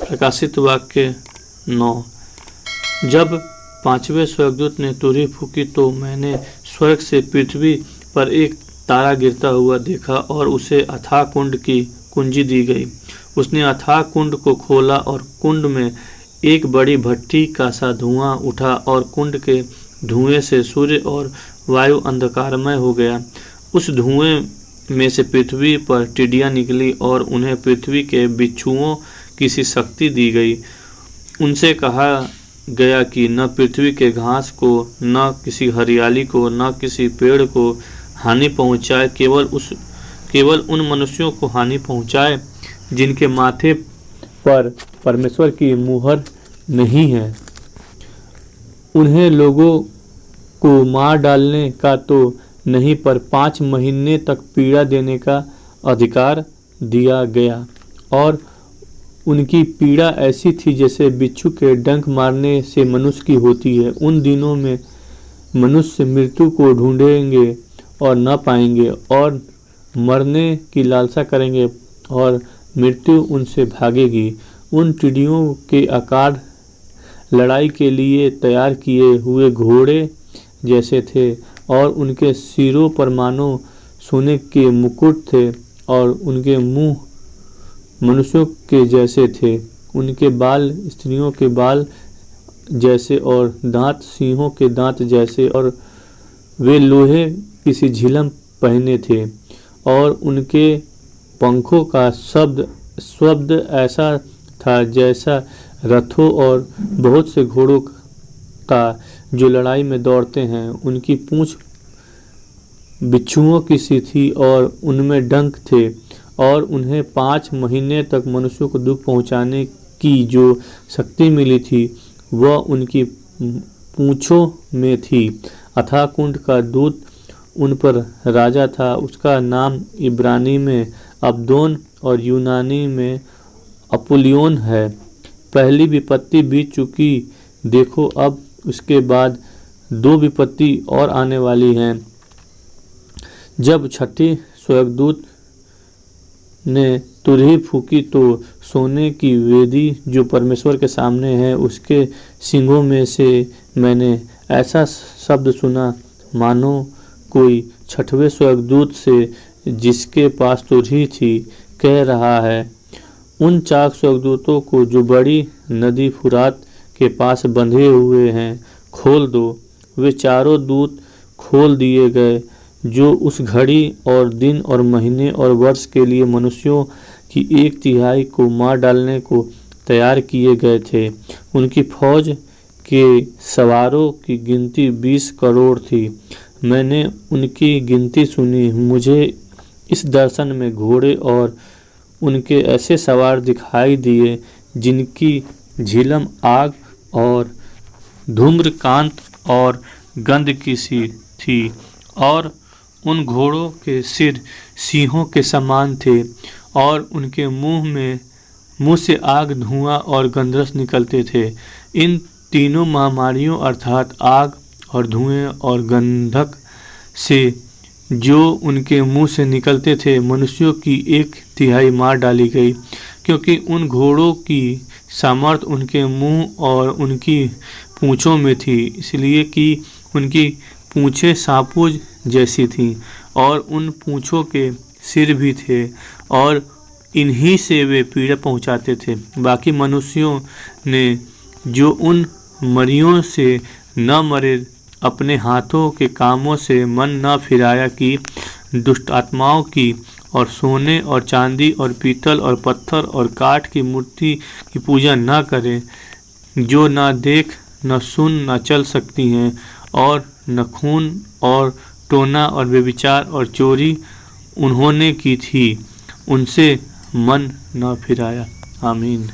प्रकाशित वाक्य 9। जब पांचवें स्वर्गदूत ने तुरही फूंकी तो मैंने स्वर्ग से पृथ्वी पर एक तारा गिरता हुआ देखा और उसे अथाह कुंड की कुंजी दी गई। उसने अथाह कुंड को खोला और कुंड में एक बड़ी भट्ठी का सा धुआं उठा और कुंड के धुएं से सूर्य और वायु अंधकारमय हो गया। उस धुएं में से पृथ्वी पर टिड्डियां निकली और उन्हें पृथ्वी के बिच्छुओं की सी शक्ति दी गई। उनसे कहा गया कि न पृथ्वी के घास को, न किसी हरियाली को, न किसी पेड़ को हानि पहुँचाए, केवल उन मनुष्यों को हानि पहुँचाए जिनके माथे पर परमेश्वर की मुहर नहीं है। उन्हें लोगों को मार डालने का तो नहीं, पर 5 महीने तक पीड़ा देने का अधिकार दिया गया। और उनकी पीड़ा ऐसी थी जैसे बिच्छू के डंक मारने से मनुष्य की होती है। उन दिनों में मनुष्य मृत्यु को ढूंढेंगे और न पाएंगे और मरने की लालसा करेंगे और मृत्यु उनसे भागेगी। उन टिड्डियों के आकार लड़ाई के लिए तैयार किए हुए घोड़े जैसे थे और उनके सिरों पर मानो सोने के मुकुट थे और उनके मुंह मनुष्यों के जैसे थे। उनके बाल स्त्रियों के बाल जैसे और दांत सिंहों के दांत जैसे, और वे लोहे की सी झिलम पहने थे और उनके पंखों का शब्द ऐसा था जैसा रथों और बहुत से घोड़ों का जो लड़ाई में दौड़ते हैं। उनकी पूंछ बिच्छुओं की सी थी और उनमें डंक थे और उन्हें 5 महीने तक मनुष्यों को दुख पहुंचाने की जो शक्ति मिली थी वह उनकी पूंछों में थी। अथाह कुंड का दूत उन पर राजा था। उसका नाम इब्रानी में अबदोन और यूनानी में अपुल्योन है। पहली विपत्ति बीत चुकी, देखो अब उसके बाद 2 विपत्ति और आने वाली हैं। जब छठी स्वर्गदूत ने तुरही फूंकी तो सोने की वेदी जो परमेश्वर के सामने है उसके सींगों में से मैंने ऐसा शब्द सुना मानो कोई 6वें स्वर्गदूत से जिसके पास तुरही थी कह रहा है, उन 4 स्वर्गदूतों को जो बड़ी नदी फुरात के पास बंधे हुए हैं खोल दो। वे चारों दूत खोल दिए गए जो उस घड़ी और दिन और महीने और वर्ष के लिए मनुष्यों की 1/3 को मार डालने को तैयार किए गए थे। उनकी फौज के सवारों की गिनती 20 करोड़ थी। मैंने उनकी गिनती सुनी। मुझे इस दर्शन में घोड़े और उनके ऐसे सवार दिखाई दिए जिनकी झिलम आग और धूम्रकांत और गंध की सी थी और उन घोड़ों के सिर सिंहों के समान थे और उनके मुंह से आग, धुआं और गंधरस निकलते थे। इन तीनों महामारियों अर्थात आग और धुएं और गंधक से जो उनके मुंह से निकलते थे मनुष्यों की 1/3 मार डाली गई, क्योंकि उन घोड़ों की सामर्थ उनके मुंह और उनकी पूंछों में थी, इसलिए कि उनकी पूंछें सांपों जैसी थीं और उन पूंछों के सिर भी थे और इन्हीं से वे पीड़ा पहुंचाते थे। बाकी मनुष्यों ने जो उन मरियों से न मरे अपने हाथों के कामों से मन न फिराया कि दुष्ट आत्माओं की और सोने और चांदी और पीतल और पत्थर और काठ की मूर्ति की पूजा न करें, जो न देख न सुन न चल सकती हैं, और न खून और टोना और व्यभिचार और चोरी उन्होंने की थी, उनसे मन न फिराया। आमीन।